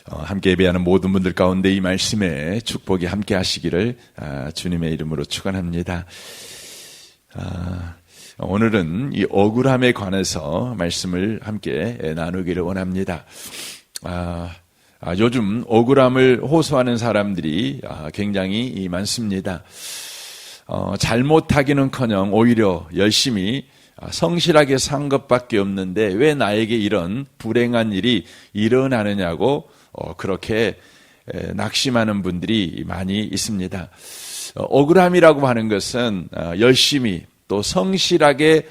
함께 예배하는 모든 분들 가운데 이 말씀에 축복이 함께 하시기를 주님의 이름으로 축원합니다. 오늘은 이 억울함에 관해서 말씀을 함께 나누기를 원합니다. 요즘 억울함을 호소하는 사람들이 굉장히 많습니다. 잘못하기는커녕 오히려 열심히 성실하게 산 것밖에 없는데 왜 나에게 이런 불행한 일이 일어나느냐고 그렇게 낙심하는 분들이 많이 있습니다. 억울함이라고 하는 것은 열심히 또 성실하게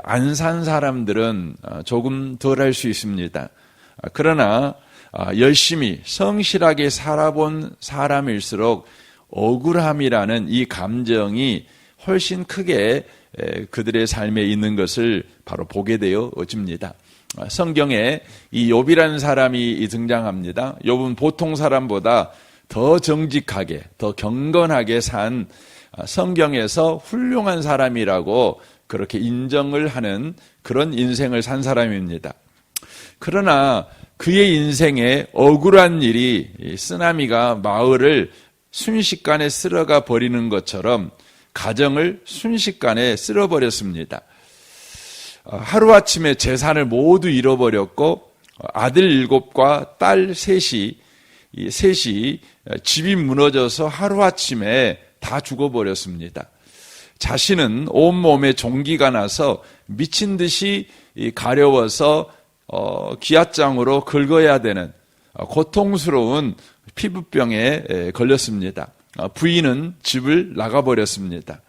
안 산 사람들은 조금 덜 할 수 있습니다. 그러나 열심히 성실하게 살아본 사람일수록 억울함이라는 이 감정이 훨씬 크게 그들의 삶에 있는 것을 바로 보게 되어집니다. 성경에 이 욥이라는 사람이 등장합니다. 욥은 보통 사람보다 더 정직하게, 더 경건하게 산 성경에서 훌륭한 사람이라고 그렇게 인정을 하는 그런 인생을 산 사람입니다. 그러나 그의 인생에 억울한 일이 쓰나미가 마을을 순식간에 쓸어가 버리는 것처럼 가정을 순식간에 쓸어버렸습니다. 하루아침에 재산을 모두 잃어버렸고 아들 7과 딸 셋이 집이 무너져서 하루아침에 다 죽어버렸습니다. 자신은 온몸에 종기가 나서 미친 듯이 가려워서 기아장으로 긁어야 되는 고통스러운 피부병에 걸렸습니다. 부인은 집을 나가버렸습니다.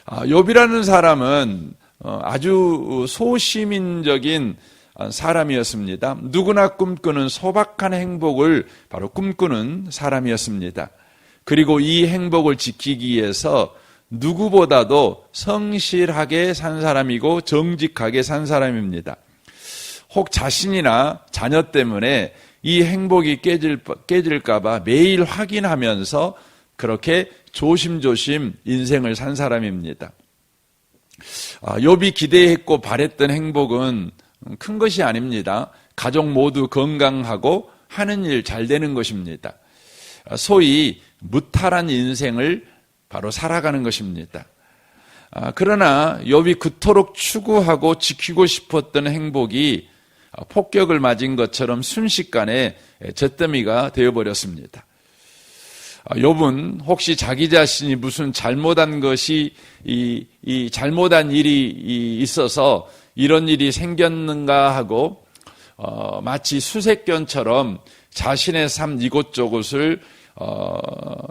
욥이라는 사람은 아주 소시민적인 사람이었습니다. 누구나 꿈꾸는 소박한 행복을 바로 꿈꾸는 사람이었습니다. 그리고 이 행복을 지키기 위해서 누구보다도 성실하게 산 사람이고 정직하게 산 사람입니다. 혹 자신이나 자녀 때문에 이 행복이 깨질까 봐 매일 확인하면서 그렇게 조심조심 인생을 산 사람입니다. 욥이 기대했고 바랬던 행복은 큰 것이 아닙니다. 가족 모두 건강하고 하는 일 잘 되는 것입니다. 소위 무탈한 인생을 바로 살아가는 것입니다. 그러나 욥이 그토록 추구하고 지키고 싶었던 행복이 폭격을 맞은 것처럼 순식간에 잿더미가 되어버렸습니다. 욥은 혹시 자기 자신이 무슨 잘못한 것이 이 잘못한 일이 있어서 이런 일이 생겼는가 하고 마치 수색견처럼 자신의 삶 이곳저곳을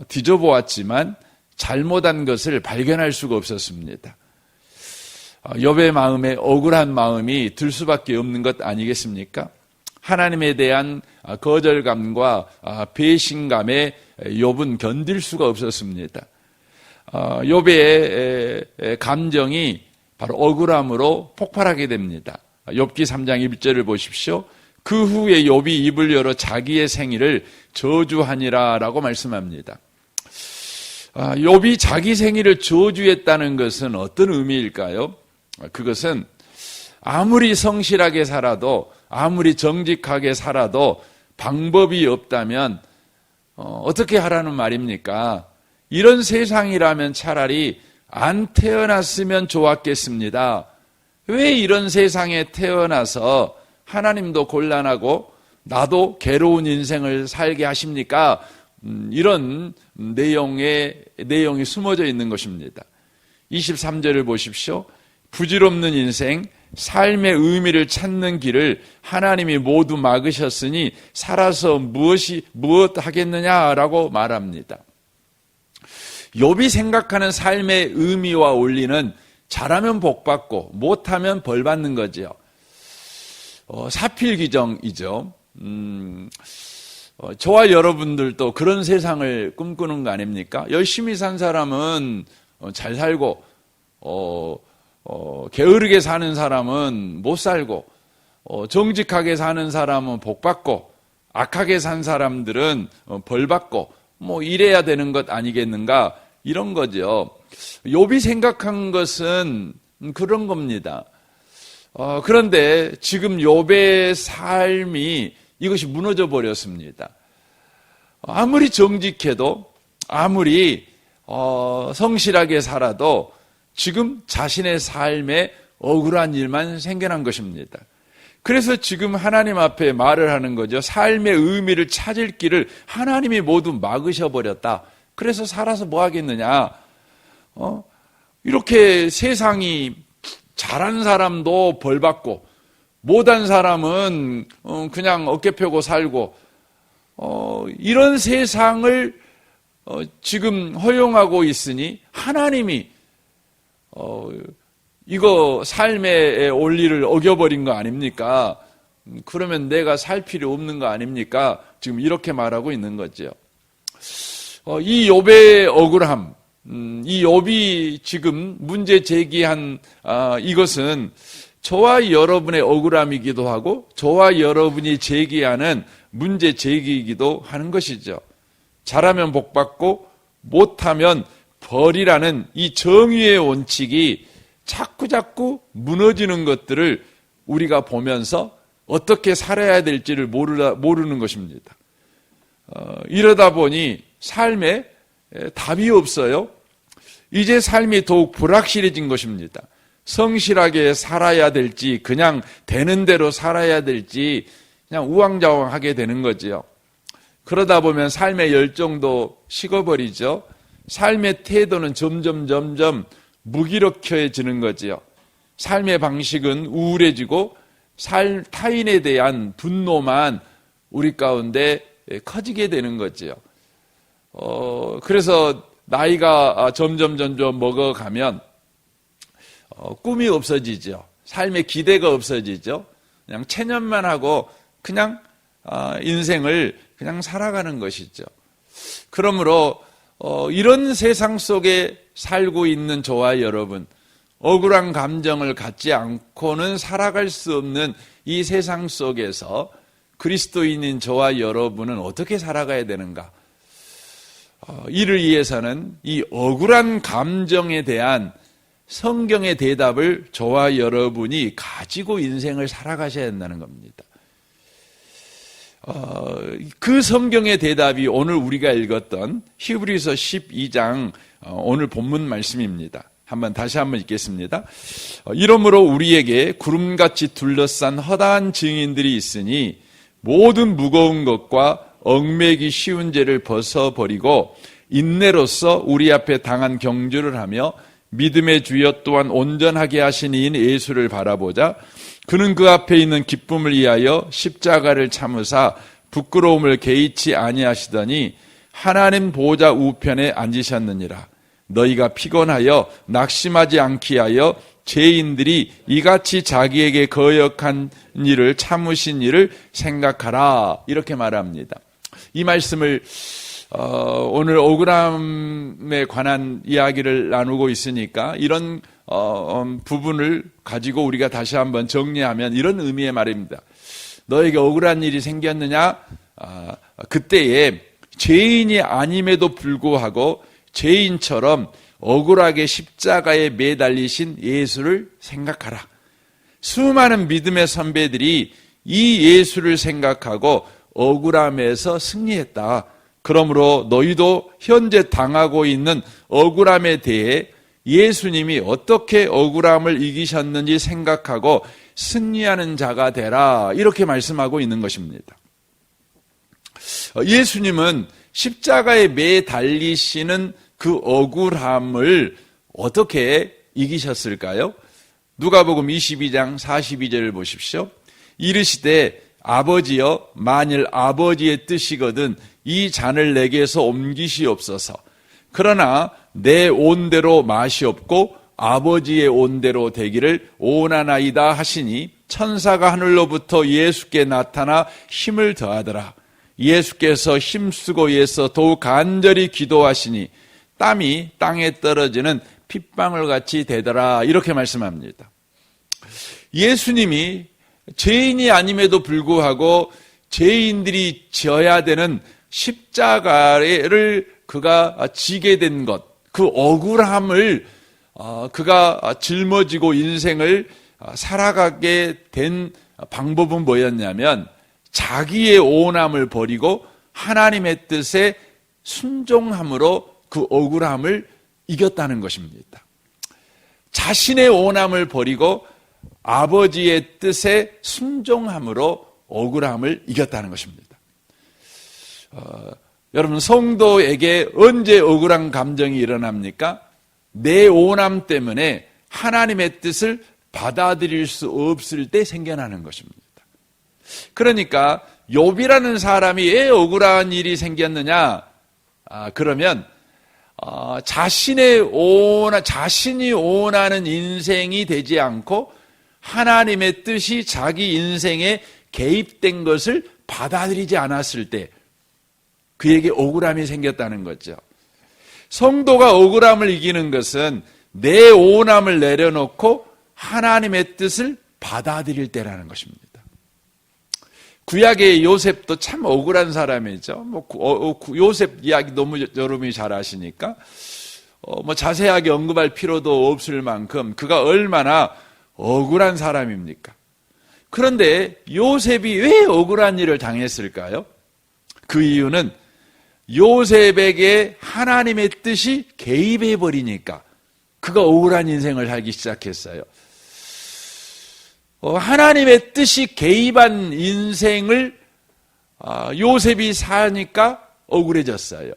뒤져보았지만 잘못한 것을 발견할 수가 없었습니다. 욥의 마음에 억울한 마음이 들 수밖에 없는 것 아니겠습니까? 하나님에 대한 거절감과 배신감에 욥은 견딜 수가 없었습니다. 욥의 감정이 바로 억울함으로 폭발하게 됩니다. 욥기 3장 1절을 보십시오. 그 후에 욥이 입을 열어 자기의 생일을 저주하니라 라고 말씀합니다. 욥이 자기 생일을 저주했다는 것은 어떤 의미일까요? 그것은 아무리 성실하게 살아도 아무리 정직하게 살아도 방법이 없다면 어떻게 하라는 말입니까? 이런 세상이라면 차라리 안 태어났으면 좋았겠습니다. 왜 이런 세상에 태어나서 하나님도 곤란하고 나도 괴로운 인생을 살게 하십니까? 이런 내용이 숨어져 있는 것입니다. 23절을 보십시오. 부질없는 인생, 삶의 의미를 찾는 길을 하나님이 모두 막으셨으니 살아서 무엇 하겠느냐라고 말합니다. 욥이 생각하는 삶의 의미와 원리는 잘하면 복받고 못하면 벌받는 거죠. 사필귀정이죠. 저와 여러분들도 그런 세상을 꿈꾸는 거 아닙니까? 열심히 산 사람은 잘 살고 게으르게 사는 사람은 못 살고 정직하게 사는 사람은 복받고 악하게 산 사람들은 벌받고 이래야 되는 것 아니겠는가 이런 거죠. 욥이 생각한 것은 그런 겁니다. 그런데 지금 욥의 삶이 이것이 무너져 버렸습니다. 아무리 정직해도 아무리 성실하게 살아도 지금 자신의 삶에 억울한 일만 생겨난 것입니다. 그래서 지금 하나님 앞에 말을 하는 거죠. 삶의 의미를 찾을 길을 하나님이 모두 막으셔버렸다. 그래서 살아서 뭐 하겠느냐. 이렇게 세상이 잘한 사람도 벌받고 못한 사람은 그냥 어깨 펴고 살고 이런 세상을 지금 허용하고 있으니 하나님이 이거 삶의 원리를 어겨버린 거 아닙니까? 그러면 내가 살 필요 없는 거 아닙니까? 지금 이렇게 말하고 있는 거죠. 이 욥의 억울함, 이 욥이 지금 문제 제기한 이것은 저와 여러분의 억울함이기도 하고 저와 여러분이 제기하는 문제 제기이기도 하는 것이죠. 잘하면 복받고 못하면 벌이라는 이 정의의 원칙이 자꾸 무너지는 것들을 우리가 보면서 어떻게 살아야 될지를 모르는 것입니다. 이러다 보니 삶에 답이 없어요. 이제 삶이 더욱 불확실해진 것입니다. 성실하게 살아야 될지 그냥 되는 대로 살아야 될지 그냥 우왕좌왕하게 되는 거지요. 그러다 보면 삶의 열정도 식어버리죠. 삶의 태도는 점점 무기력해지는 거지요. 삶의 방식은 우울해지고 타인에 대한 분노만 우리 가운데 커지게 되는 거지요. 그래서 나이가 점점 먹어가면 꿈이 없어지죠. 삶의 기대가 없어지죠. 그냥 체념만 하고 그냥 인생을 그냥 살아가는 것이죠. 그러므로 이런 세상 속에 살고 있는 저와 여러분, 억울한 감정을 갖지 않고는 살아갈 수 없는 이 세상 속에서 그리스도인인 저와 여러분은 어떻게 살아가야 되는가? 이를 위해서는 이 억울한 감정에 대한 성경의 대답을 저와 여러분이 가지고 인생을 살아가셔야 한다는 겁니다. 그 성경의 대답이 오늘 우리가 읽었던 히브리서 12장 오늘 본문 말씀입니다. 다시 한번 읽겠습니다. 이러므로 우리에게 구름같이 둘러싼 허다한 증인들이 있으니 모든 무거운 것과 얽매기 쉬운 죄를 벗어버리고 인내로써 우리 앞에 당한 경주를 하며 믿음의 주여 또한 온전하게 하신 이인 예수를 바라보자. 그는 그 앞에 있는 기쁨을 위하여 십자가를 참으사 부끄러움을 개의치 아니하시더니 하나님 보좌 우편에 앉으셨느니라. 너희가 피곤하여 낙심하지 않게 하여 죄인들이 이같이 자기에게 거역한 일을 참으신 일을 생각하라. 이렇게 말합니다. 이 말씀을 오늘 억울함에 관한 이야기를 나누고 있으니까 이런 부분을 가지고 우리가 다시 한번 정리하면 이런 의미의 말입니다. 너에게 억울한 일이 생겼느냐? 그때에 죄인이 아님에도 불구하고 죄인처럼 억울하게 십자가에 매달리신 예수를 생각하라. 수많은 믿음의 선배들이 이 예수를 생각하고 억울함에서 승리했다. 그러므로 너희도 현재 당하고 있는 억울함에 대해 예수님이 어떻게 억울함을 이기셨는지 생각하고 승리하는 자가 되라. 이렇게 말씀하고 있는 것입니다. 예수님은 십자가에 매달리시는 그 억울함을 어떻게 이기셨을까요? 누가복음 22장 42절을 보십시오. 이르시되 아버지여 만일 아버지의 뜻이거든 이 잔을 내게서 옮기시옵소서. 그러나 내 온대로 마시옵고 아버지의 온대로 되기를 원하나이다 하시니 천사가 하늘로부터 예수께 나타나 힘을 더하더라. 예수께서 힘쓰고 예서 더욱 간절히 기도하시니 땀이 땅에 떨어지는 핏방울 같이 되더라. 이렇게 말씀합니다. 예수님이 죄인이 아님에도 불구하고 죄인들이 져야 되는 십자가를 그가 지게 된 것, 그 억울함을 그가 짊어지고 인생을 살아가게 된 방법은 뭐였냐면 자기의 오남을 버리고 하나님의 뜻에 순종함으로 그 억울함을 이겼다는 것입니다. 자신의 오남을 버리고 아버지의 뜻에 순종함으로 억울함을 이겼다는 것입니다. 여러분, 성도에게 언제 억울한 감정이 일어납니까? 내 오남 때문에 하나님의 뜻을 받아들일 수 없을 때 생겨나는 것입니다. 그러니까 욥이라는 사람이 왜 억울한 일이 생겼느냐? 그러면 자신이 원하는 인생이 되지 않고 하나님의 뜻이 자기 인생에 개입된 것을 받아들이지 않았을 때 그에게 억울함이 생겼다는 거죠. 성도가 억울함을 이기는 것은 내 원함을 내려놓고 하나님의 뜻을 받아들일 때라는 것입니다. 구약의 요셉도 참 억울한 사람이죠. 요셉 이야기 너무 여러분이 잘 아시니까 자세하게 언급할 필요도 없을 만큼 그가 얼마나 억울한 사람입니까? 그런데 요셉이 왜 억울한 일을 당했을까요? 그 이유는 요셉에게 하나님의 뜻이 개입해 버리니까 그가 억울한 인생을 살기 시작했어요. 하나님의 뜻이 개입한 인생을 요셉이 사니까 억울해졌어요.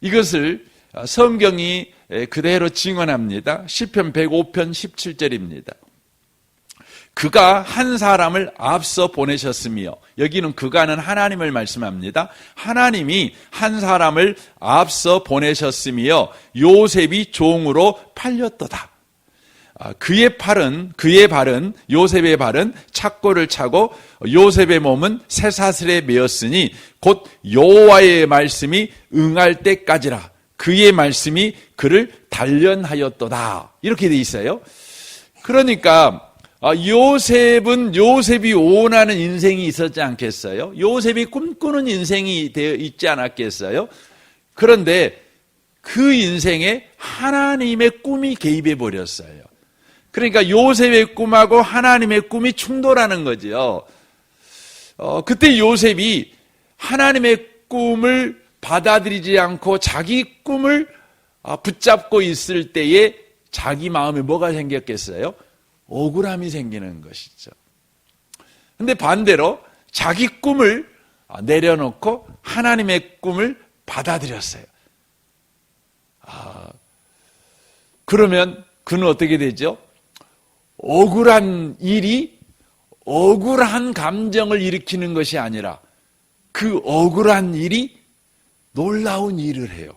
이것을 성경이 그대로 증언합니다. 시편 105편 17절입니다. 그가 한 사람을 앞서 보내셨으며, 여기는 그가는 하나님을 말씀합니다. 하나님이 한 사람을 앞서 보내셨으며 요셉이 종으로 팔렸도다. 그의 발은 요셉의 발은 착고를 차고 요셉의 몸은 쇠사슬에 매었으니 곧 여호와의 말씀이 응할 때까지라. 그의 말씀이 그를 단련하였도다. 이렇게 돼 있어요. 그러니까 요셉이 원하는 인생이 있었지 않겠어요? 요셉이 꿈꾸는 인생이 되어 있지 않았겠어요? 그런데 그 인생에 하나님의 꿈이 개입해 버렸어요. 그러니까 요셉의 꿈하고 하나님의 꿈이 충돌하는 거죠. 그때 요셉이 하나님의 꿈을 받아들이지 않고 자기 꿈을 붙잡고 있을 때에 자기 마음에 뭐가 생겼겠어요? 억울함이 생기는 것이죠. 그런데 반대로 자기 꿈을 내려놓고 하나님의 꿈을 받아들였어요. 그러면 그는 어떻게 되죠? 억울한 일이 억울한 감정을 일으키는 것이 아니라 그 억울한 일이 놀라운 일을 해요.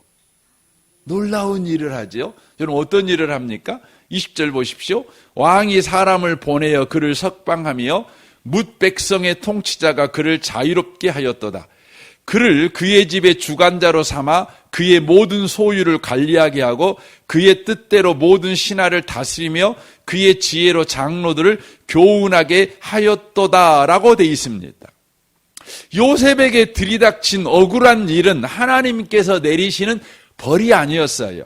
놀라운 일을 하죠. 여러분 어떤 일을 합니까? 20절 보십시오. 왕이 사람을 보내어 그를 석방하며 뭇 백성의 통치자가 그를 자유롭게 하였도다. 그를 그의 집의 주관자로 삼아 그의 모든 소유를 관리하게 하고 그의 뜻대로 모든 신하를 다스리며 그의 지혜로 장로들을 교훈하게 하였도다라고 되어 있습니다. 요셉에게 들이닥친 억울한 일은 하나님께서 내리시는 벌이 아니었어요.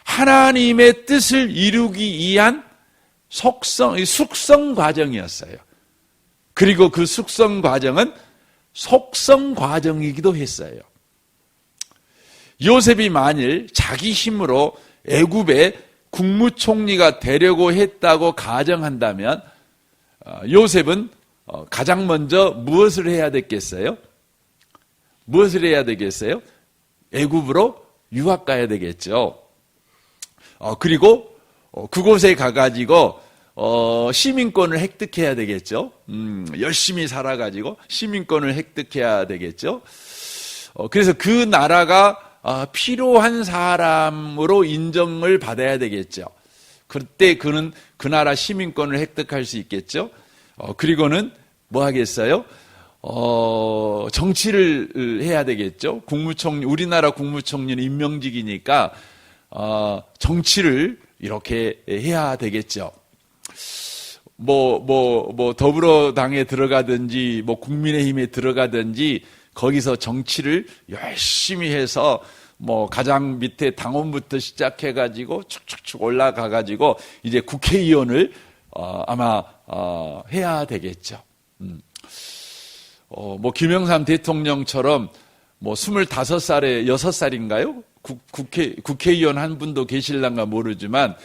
하나님의 뜻을 이루기 위한 숙성 과정이었어요. 그리고 그 숙성 과정은 속성 과정이기도 했어요. 요셉이 만일 자기 힘으로 애굽의 국무총리가 되려고 했다고 가정한다면 요셉은 가장 먼저 무엇을 해야 됐겠어요? 무엇을 해야 되겠어요? 애굽으로 유학 가야 되겠죠. 그리고 그곳에 가가지고 시민권을 획득해야 되겠죠. 열심히 살아가지고 시민권을 획득해야 되겠죠. 그래서 그 나라가 필요한 사람으로 인정을 받아야 되겠죠. 그때 그는 그 나라 시민권을 획득할 수 있겠죠. 그리고는 뭐 하겠어요? 정치를 해야 되겠죠. 우리나라 국무총리는 임명직이니까 정치를 이렇게 해야 되겠죠. 더불어당에 들어가든지, 국민의힘에 들어가든지, 거기서 정치를 열심히 해서, 가장 밑에 당원부터 시작해가지고, 축축축 올라가가지고, 이제 국회의원을, 아마, 해야 되겠죠. 뭐 김영삼 대통령처럼 뭐 25살에 6살인가요? 국회의원 한 분도 계실란가 모르지만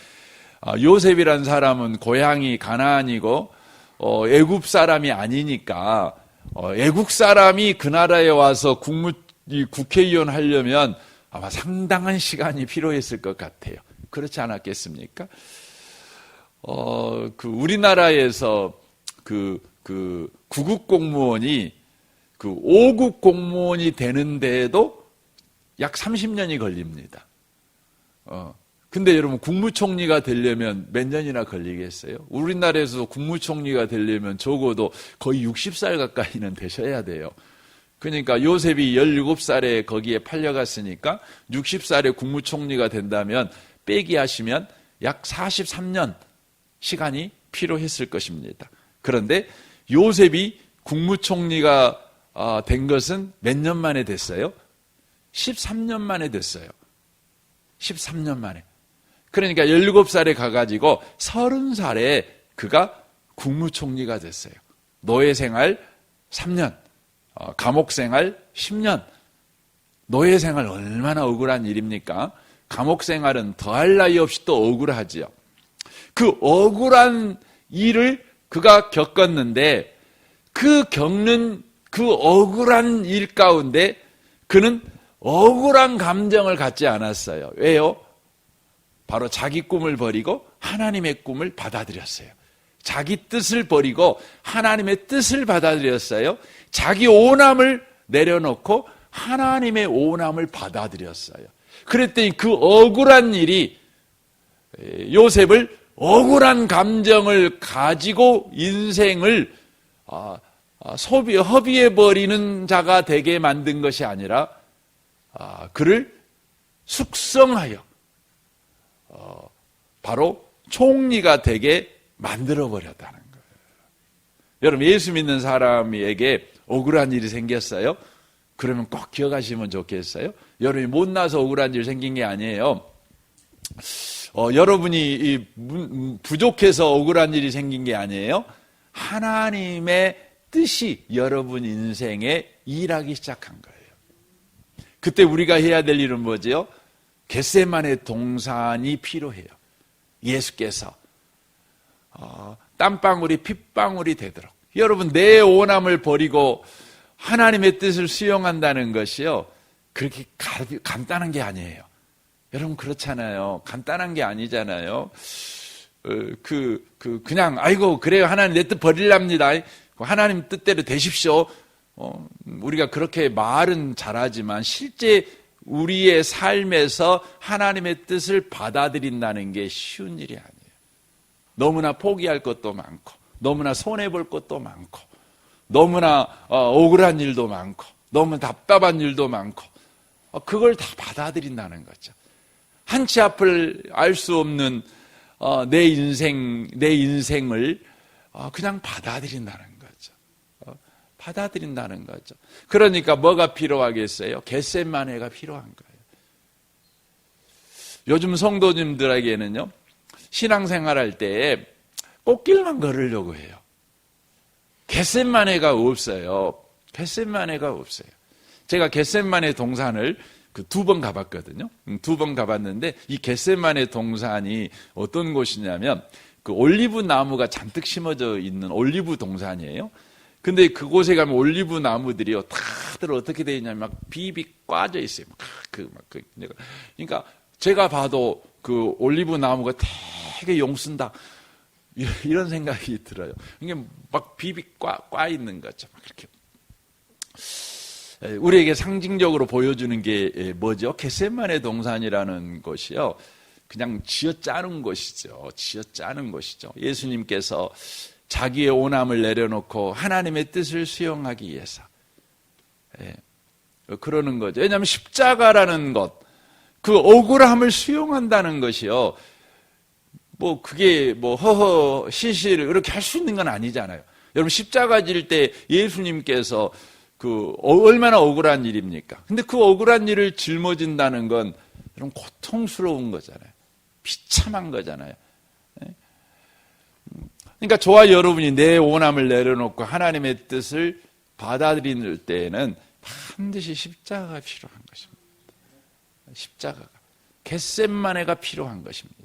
요셉이란 사람은 고향이 가나안이고 애굽 사람이 아니니까 애국 사람이 그 나라에 와서 국회의원 하려면 아마 상당한 시간이 필요했을 것 같아요. 그렇지 않았겠습니까? 우리나라에서 구급 공무원이 5급 공무원이 되는데도 약 30년이 걸립니다. 근데 여러분, 국무총리가 되려면 몇 년이나 걸리겠어요? 우리나라에서 국무총리가 되려면 적어도 거의 60살 가까이는 되셔야 돼요. 그러니까 요셉이 17살에 거기에 팔려갔으니까 60살에 국무총리가 된다면 빼기 하시면 약 43년 시간이 필요했을 것입니다. 그런데 요셉이 국무총리가 된 것은 몇 년 만에 됐어요? 13년 만에 됐어요. 13년 만에. 그러니까 17살에 가가지고 30살에 그가 국무총리가 됐어요. 노예생활 3년, 감옥생활 10년. 노예생활 얼마나 억울한 일입니까? 감옥생활은 더할 나위 없이 또 억울하지요. 그 억울한 일을 그가 겪었는데 겪는 그 억울한 일 가운데 그는 억울한 감정을 갖지 않았어요. 왜요? 바로 자기 꿈을 버리고 하나님의 꿈을 받아들였어요. 자기 뜻을 버리고 하나님의 뜻을 받아들였어요. 자기 오남을 내려놓고 하나님의 오남을 받아들였어요. 그랬더니 그 억울한 일이 요셉을 억울한 감정을 가지고 인생을 허비해버리는 자가 되게 만든 것이 아니라 그를 숙성하여 바로 총리가 되게 만들어버렸다는 거예요. 여러분, 예수 믿는 사람에게 억울한 일이 생겼어요? 그러면 꼭 기억하시면 좋겠어요. 여러분이 못나서 억울한 일 생긴 게 아니에요. 여러분이 부족해서 억울한 일이 생긴 게 아니에요. 하나님의 뜻이 여러분 인생에 일하기 시작한 거예요. 그때 우리가 해야 될 일은 뭐지요? 겟세마네 동산이 필요해요. 예수께서 땀방울이 핏방울이 되도록. 여러분, 내 오남을 버리고 하나님의 뜻을 수용한다는 것이요, 그렇게 간단한 게 아니에요. 여러분, 그렇잖아요. 간단한 게 아니잖아요. 그냥 아이고 그래요, 하나님 내 뜻 버리랍니다, 하나님 뜻대로 되십시오. 우리가 그렇게 말은 잘하지만 실제 우리의 삶에서 하나님의 뜻을 받아들인다는 게 쉬운 일이 아니에요. 너무나 포기할 것도 많고, 너무나 손해볼 것도 많고, 너무나 억울한 일도 많고, 너무 답답한 일도 많고, 그걸 다 받아들인다는 거죠. 한치 앞을 알 수 없는 내 인생을 그냥 받아들인다는 거죠. 받아들인다는 거죠. 그러니까 뭐가 필요하겠어요? 겟세마네가 필요한 거예요. 요즘 성도님들에게는요, 신앙생활할 때 꽃길만 걸으려고 해요. 겟세마네가 없어요. 겟세마네가 없어요. 제가 겟세마네 동산을 2번 가봤거든요. 2번 가봤는데 이 겟세마네 동산이 어떤 곳이냐면 올리브 나무가 잔뜩 심어져 있는 올리브 동산이에요. 근데 그곳에 가면 올리브 나무들이요, 다들 어떻게 되어 있냐면 막 비비 꽈져 있어요. 그러니까 제가 봐도 그 올리브 나무가 되게 용쓴다, 이런 생각이 들어요. 이게 막 비비 꽈 있는 거죠. 막 이렇게. 우리에게 상징적으로 보여주는 게 뭐죠? 겟세마네 동산이라는 것이요, 그냥 쥐어짜는 것이죠. 쥐어짜는 것이죠. 예수님께서 자기의 오남을 내려놓고 하나님의 뜻을 수용하기 위해서 그러는 거죠. 왜냐하면 십자가라는 것, 그 억울함을 수용한다는 것이요, 뭐 그게 뭐 허허 시시를 이렇게 할 수 있는 건 아니잖아요. 여러분, 십자가 질 때 예수님께서 얼마나 억울한 일입니까? 근데 그 억울한 일을 짊어진다는 건 여러분 고통스러운 거잖아요. 비참한 거잖아요. 그러니까 저와 여러분이 내 오남을 내려놓고 하나님의 뜻을 받아들일 때에는 반드시 십자가가 필요한 것입니다. 십자가가, 겟세마네가 필요한 것입니다.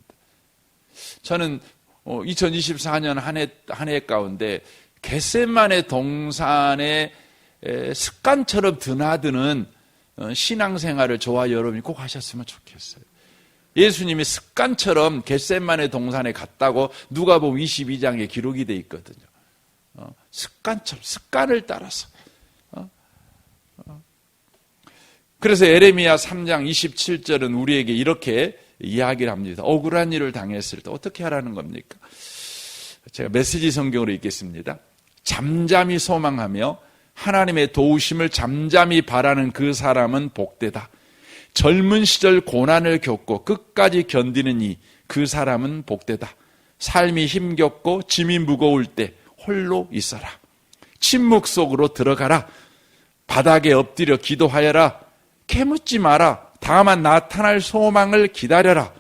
저는 2024년 한 해 가운데 겟세마네 동산의 습관처럼 드나드는 신앙생활을 저와 여러분이 꼭 하셨으면 좋겠어요. 예수님이 습관처럼 겟세마네 동산에 갔다고 누가복음 22장에 기록이 돼 있거든요. 습관처럼, 습관을 따라서. 그래서 에레미야 3장 27절은 우리에게 이렇게 이야기를 합니다. 억울한 일을 당했을 때 어떻게 하라는 겁니까? 제가 메시지 성경으로 읽겠습니다. 잠잠히 소망하며 하나님의 도우심을 잠잠히 바라는 그 사람은 복되다. 젊은 시절 고난을 겪고 끝까지 견디는 그 사람은 복되다. 삶이 힘겹고 짐이 무거울 때 홀로 있어라. 침묵 속으로 들어가라. 바닥에 엎드려 기도하여라. 캐묻지 마라. 다만 나타날 소망을 기다려라.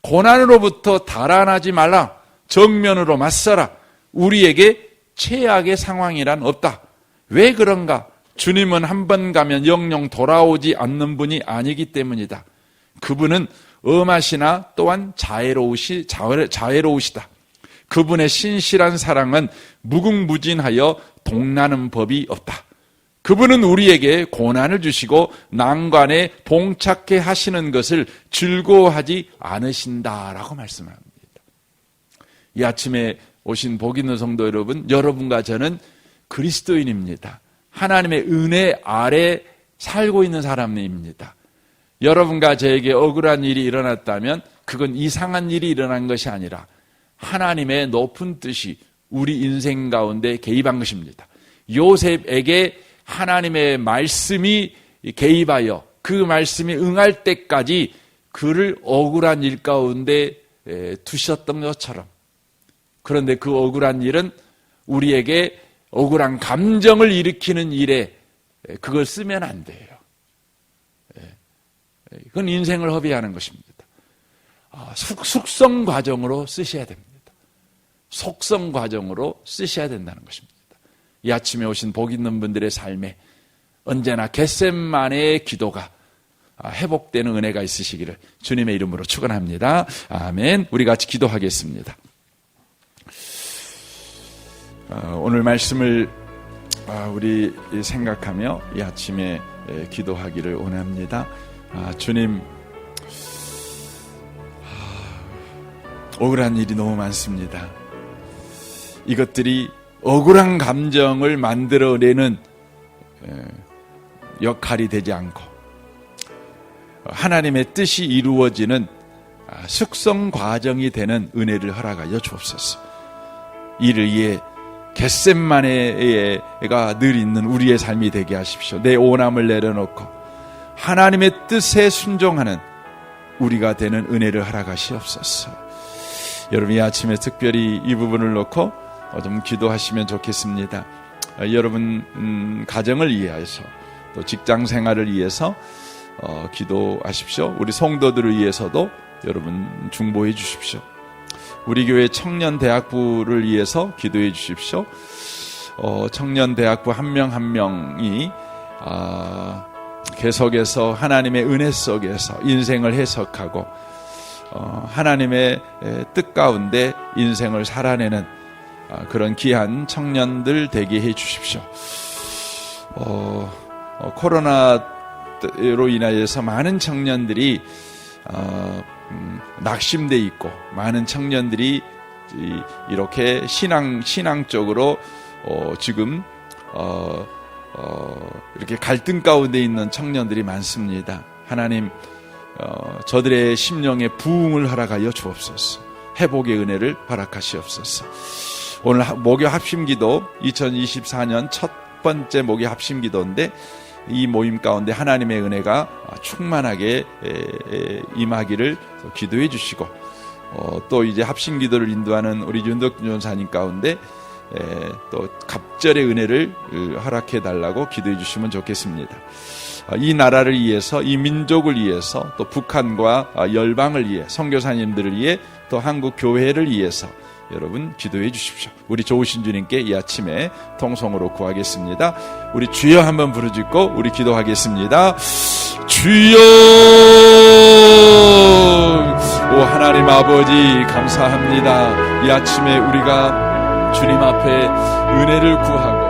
고난으로부터 달아나지 말라. 정면으로 맞서라. 우리에게 최악의 상황이란 없다. 왜 그런가? 주님은 한 번 가면 영영 돌아오지 않는 분이 아니기 때문이다. 그분은 엄하시나 또한 자애로우시다. 그분의 신실한 사랑은 무궁무진하여 동나는 법이 없다. 그분은 우리에게 고난을 주시고 난관에 봉착해 하시는 것을 즐거워하지 않으신다라고 말씀합니다. 이 아침에 오신 복 있는 성도 여러분, 여러분과 저는 그리스도인입니다. 하나님의 은혜 아래 살고 있는 사람입니다. 여러분과 저에게 억울한 일이 일어났다면 그건 이상한 일이 일어난 것이 아니라 하나님의 높은 뜻이 우리 인생 가운데 개입한 것입니다. 요셉에게 하나님의 말씀이 개입하여 그 말씀이 응할 때까지 그를 억울한 일 가운데 두셨던 것처럼, 그런데 그 억울한 일은 우리에게 억울한 감정을 일으키는 일에 그걸 쓰면 안 돼요. 그건 인생을 허비하는 것입니다. 숙성 과정으로 쓰셔야 됩니다. 속성 과정으로 쓰셔야 된다는 것입니다. 이 아침에 오신 복 있는 분들의 삶에 언제나 겟세마네의 기도가 회복되는 은혜가 있으시기를 주님의 이름으로 축원합니다. 아멘. 우리 같이 기도하겠습니다. 오늘 말씀을 우리 생각하며 이 아침에 기도하기를 원합니다. 주님, 억울한 일이 너무 많습니다. 이것들이 억울한 감정을 만들어내는 역할이 되지 않고 하나님의 뜻이 이루어지는 숙성 과정이 되는 은혜를 허락하여 주옵소서. 이를 위해 겟세마네가 늘 있는 우리의 삶이 되게 하십시오. 내 오남을 내려놓고 하나님의 뜻에 순종하는 우리가 되는 은혜를 허락하시옵소서. 여러분, 이 아침에 특별히 이 부분을 놓고 좀 기도하시면 좋겠습니다. 여러분 가정을 위해서 또 직장 생활을 위해서 기도하십시오. 우리 성도들을 위해서도 여러분 중보해 주십시오. 우리 교회 청년대학부를 위해서 기도해 주십시오. 청년대학부 한 명 한 명이 계속해서 하나님의 은혜 속에서 인생을 해석하고 하나님의 뜻 가운데 인생을 살아내는 그런 귀한 청년들 되게 해 주십시오. 코로나로 인하여서 많은 청년들이 낙심돼 있고 많은 청년들이 이렇게 신앙적으로 지금 이렇게 갈등 가운데 있는 청년들이 많습니다. 하나님, 저들의 심령에 부흥을 허락하여 주옵소서. 회복의 은혜를 허락하시옵소서. 오늘 목요 합심기도 2024년 첫 번째 목요 합심기도인데 이 모임 가운데 하나님의 은혜가 충만하게 임하기를 기도해 주시고 또 이제 합심기도를 인도하는 우리 윤덕준 전사님 가운데 또 갑절의 은혜를 허락해 달라고 기도해 주시면 좋겠습니다. 이 나라를 위해서, 이 민족을 위해서, 또 북한과 열방을 위해, 선교사님들을 위해, 또 한국 교회를 위해서 여러분 기도해 주십시오. 우리 좋으신 주님께 이 아침에 통성으로 구하겠습니다. 우리 주여 한번 부르짖고 우리 기도하겠습니다. 주여, 오 하나님 아버지 감사합니다. 이 아침에 우리가 주님 앞에 은혜를 구하고